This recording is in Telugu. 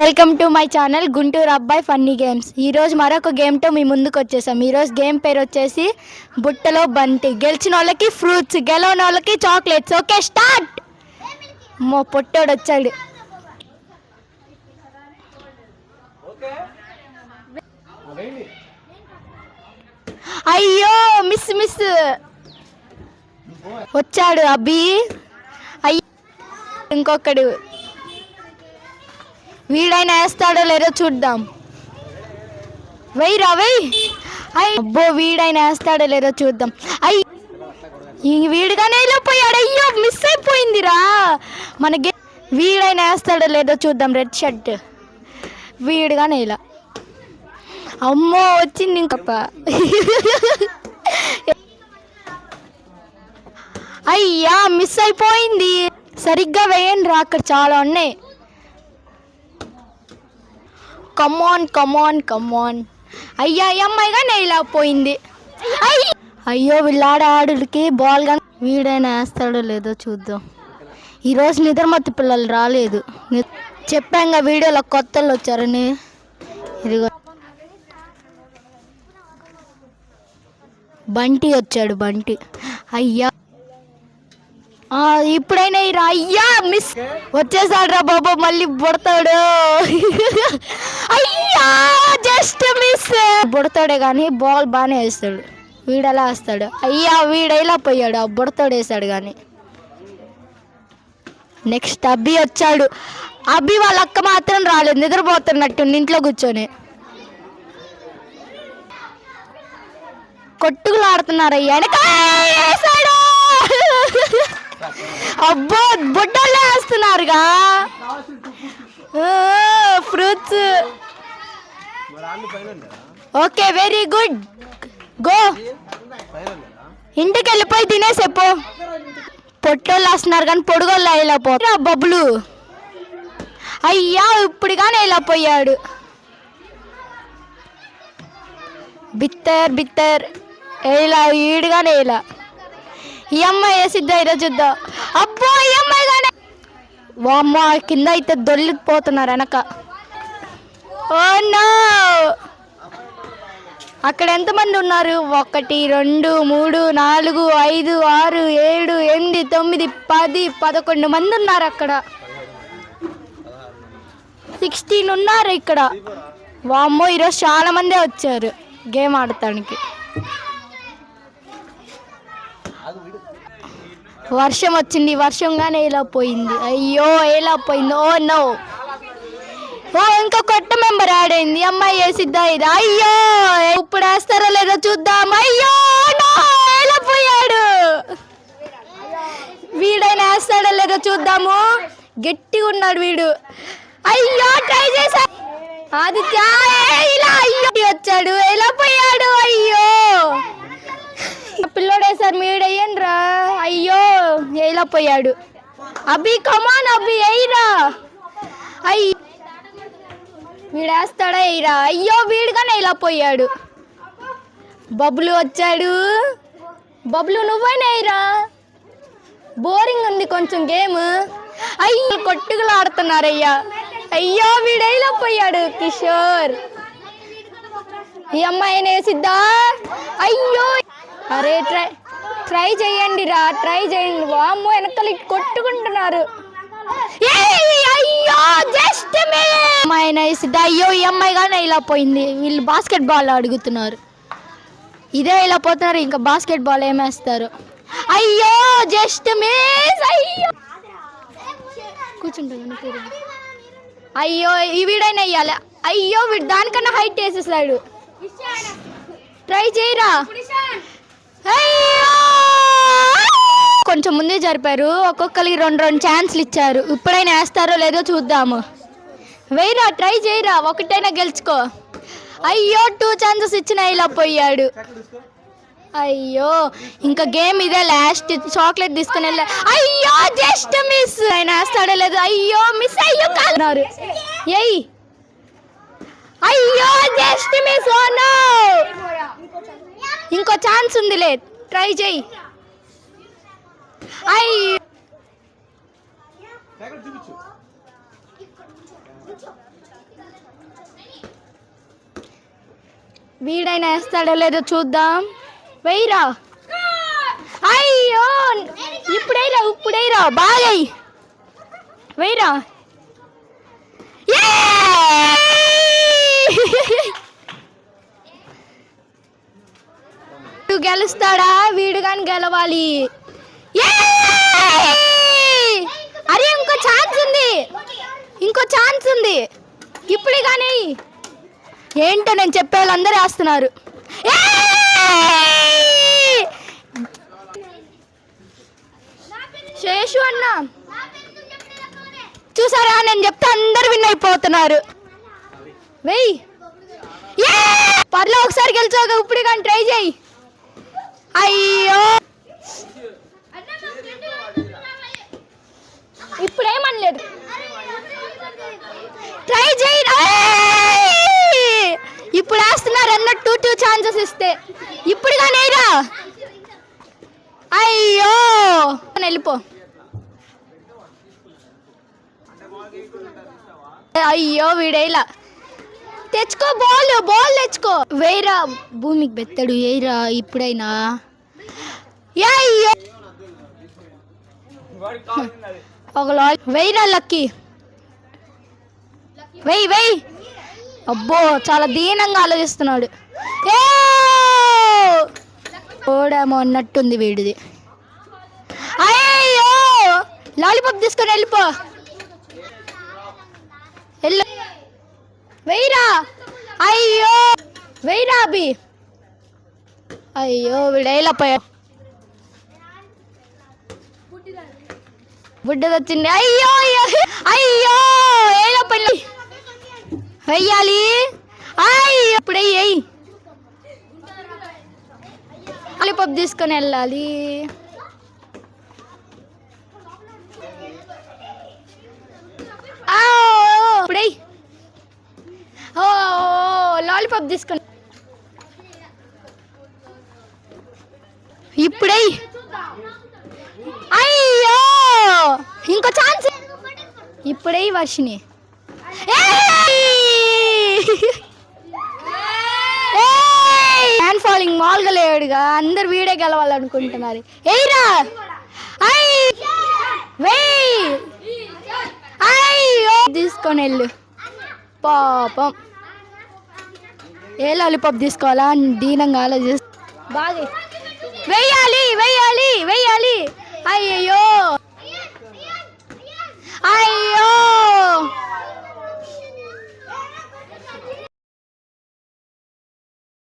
Welcome to my channel Guntur అబ్బాయి ఫన్నీ గేమ్స్. ఈరోజు మరొక గేమ్తో మీ ముందుకు వచ్చేసాం. ఈరోజు గేమ్ పేరు వచ్చేసి బుట్టలో బంతి. గెలిచిన వాళ్ళకి ఫ్రూట్స్, గెలవని వాళ్ళకి చాక్లెట్స్. Okay start. పొట్టోడు వచ్చాడు. అయ్యో మిస్ వచ్చాడు అబ్బి. అయ్యో ఇంకొకడు. వీడైనా వేస్తాడో లేదో చూద్దాం. వెయ్యిరా వెయ్యి. అబ్బో వీడైనా వేస్తాడో లేదో చూద్దాం. వీడిగానే వెళ్ళిపోయాడు. అయ్యో మిస్ అయిపోయిందిరా మనకి. వీడైనా వేస్తాడో లేదో చూద్దాం. రెడ్ షర్ట్ వీడిగానే ఇలా. అమ్మో వచ్చింది ఇంకొక. అయ్యా మిస్ అయిపోయింది. సరిగ్గా వేయండి రా, అక్కడ చాలా ఉన్నాయి. కమాన్. అయ్యా అమ్మాయిగా ఇలా పోయింది. అయ్యో వీళ్ళాడాడులకి బాల్ గా. వీడైనా వేస్తాడో లేదో చూద్దాం. ఈరోజు నిద్రమత్తు పిల్లలు రాలేదు. చెప్పాంగా వీడియోలో కొత్తలు వచ్చారని. ఇదిగో బంటి వచ్చాడు. బంటి అయ్యా ఇప్పుడైనా రా. అయ్యా మిస్ వచ్చేసాడు రా బాబా. మళ్ళీ బుడతాడు. అయ్యా జస్ట్ మిస్. బుడతాడే కానీ బాల్ బాగానే వేస్తాడు. వీడెలా వేస్తాడు. అయ్యా వీడైలా పోయాడు. ఆ బుడతాడు వేసాడు కానీ. నెక్స్ట్ అబ్బి వచ్చాడు. అబ్బి వాళ్ళ అక్క మాత్రం రాలేదు, నిద్రపోతున్నట్టు ఇంట్లో కూర్చొని. కొట్టుకులు ఆడుతున్నారు. వెనక వేసాడు. అబ్బో బుట్టల్లో వేస్తున్నారుగా fruits. Okay very good. Go ఇంటికి వెళ్ళిపోయి తినేసేపో. పొట్టోళ్ళు వేస్తున్నారు కానీ పొడుగోళ్ళు ఇలా పోతా. బబ్బులు అయ్యా ఇప్పుడు కానీ ఇలా పోయాడు. బిత్తర్ ఇలా ఈడుగానే ఇలా. ఈ అమ్మాయి వేసిద్దా ఈరోజు చూద్దాం. అబ్బో ఈ అమ్మాయి కానీ. వామ్మ కింద అయితే దొల్లిపోతున్నారు వెనక. Oh no. అక్కడ ఎంతమంది ఉన్నారు? 1 2 3 4 5 6 7 8 9 10 11 మంది ఉన్నారు అక్కడ. 16 ఉన్నారు ఇక్కడ. వామ్మో ఈరోజు చాలా మందే వచ్చారు గేమ్ ఆడటానికి. వర్షం వచ్చింది. వర్షంగానే ఇలా పోయింది. అయ్యో ఎలా పోయింది. Oh no. ఓ ఇంకో కొత్త మెంబర్ యాడ్ అయింది. అమ్మాయి వేసిద్దా ఇది. అయ్యో ఇప్పుడు వేస్తారో లేదో చూద్దాం. అయ్యో నో ఎలా పోయాడు. వీడైనా వేస్తాడో లేదో చూద్దాము. గట్టిగా ఉన్నాడు వీడు. అయ్యో ట్రై చేశా. ఆదిత్య ఇలా. అయ్యో వచ్చాడు. ఎలా పోయాడు. అయ్యో పిల్లోడే సార్ మీడయ్యండి రా. అయ్యో ఎలా పోయాడు. అబ్బి కమాన్ అబ్బి ఎయిరా. అయ్యో వీడేస్తాడా ఎయిరా. అయ్యో వీడుగానే ఇలా పోయాడు. బబ్లు వచ్చాడు. బబ్లు నువ్వైనా ఎయిరా. బోరింగ్ ఉంది కొంచెం గేమ్. అయ్యో కొట్టుకులు ఆడుతున్నారయ్యా. అయ్యో వీడైలా పోయాడు. కిషోర్ ఈ అమ్మాయిని వేసిద్దా. అయ్యో అరే ట్రై చేయండి రా. ట్రై చేయండి. వామ్మో వెనకాల కొట్టుకుంటున్నారు. అయ్యో జస్ట్ అమ్మాయిని వేసిద్దా. అయ్యో ఈ అమ్మాయి కానీ ఇలా పోయింది. వీళ్ళు బాస్కెట్ బాల్ అడుగుతున్నారు. ఇదే ఇలా పోతున్నారు. ఇంకా బాస్కెట్ బాల్ ఏమేస్తారు. అయ్యో జస్ట్ మిస్. అయ్యో కూర్చుంటాను. అయ్యో ఈ వీడైనా వేయాలి. అయ్యో వీడు దానికన్నా హైట్ వేసేసాడు. ట్రై చేయరా. కొంచెం ముందే జరిపారు. ఒక్కొక్కరికి 2 ఛాన్స్లు ఇచ్చారు. ఇప్పుడైనా వేస్తారో లేదో చూద్దాము. వెయ్యిరా. ట్రై చేయరా. ఒకటైనా గెలుచుకో. అయ్యో 2 ఛాన్సెస్ ఇచ్చినా ఇలా పోయాడు. అయ్యో ఇంకా గేమ్ ఇదే లాస్ట్. చాక్లెట్ తీసుకుని వెళ్ళా. అయ్యో జస్ట్ మిస్. ఆయన వేస్తాడో లేదు. అయ్యో మిస్. అయ్యో కాదు. ఎయ్ అయ్యో జస్ట్ మిస్. Oh no. ఇంకో ఛాన్స్ ఉందిలే. ట్రై చేయి. అయ్యో వీడైనా వేస్తాడో లేదో చూద్దాం. వెయ్యిరా. అయ్యో ఇప్పుడైరా బాగా వెయ్యిరా. గెలుస్తాడా? వీడు కానీ గెలవాలి. అరే ఇంకో ఛాన్స్ ఉంది ఇప్పుడు కానీ. ఏంటో నేను చెప్పే వాళ్ళందరూ వేస్తున్నారు. శేషు అన్న చూసారా, నేను చెప్తే అందరు విన్ అయిపోతున్నారు. వెయ్యి పర్లో ఒకసారి గెలిచాక ఇప్పుడు కానీ ట్రై చేయి. అయ్యో ఇప్పుడేమనలేదు, ట్రై చేయి. ఇప్పుడు వేస్తున్నారు అన్నట్టు 2 ఛాన్సెస్ ఇస్తే ఇప్పుడు కానీ రా. అయ్యో వెళ్ళిపో. అయ్యో వీడేలా తెచ్చుకో, బాల్ తెచ్చుకో. వేయరా, భూమికి బెత్తడు వేయరా ఇప్పుడైనా. ఒక వెయ్యిరా లక్కీ. వెయ్యి. అబ్బో చాలా దీనంగా ఆలోచిస్తున్నాడు. ఓడేమో అన్నట్టుంది వీడిది. అయ్యో లాలీపాప్ తీసుకొని వెళ్ళిపో. వెయ్యిరా. అయ్యో వెయ్యిరా అభి. అయ్యో వీడేలా పోయా. బుడ్డది వచ్చింది. అయ్యో ఏలా పని వెయ్యాలి. అయ్యో ఇప్పుడు వెయ్యి. లాలీపాప్ తీసుకొని వెళ్ళాలి. ఇప్పుడే లాలీపాప్ తీసుకొని ఇప్పుడే. అయ్యో ఇంకో ఛాన్స్ ఇప్పుడే వర్షిని. హ్యాండ్ ఫాలింగ్ మాల్గా లేడుగా, అందరు వీడే గెలవాలనుకుంటున్నారు. ఏయ్రా. అయ్యో తీసుకొని వెళ్ళు. పాపం ఏ లాలీపాప్ తీసుకోవాలా అని దీనంగా ఆలోచిస్తా. బాగా వెయ్యాలి. అయ్యో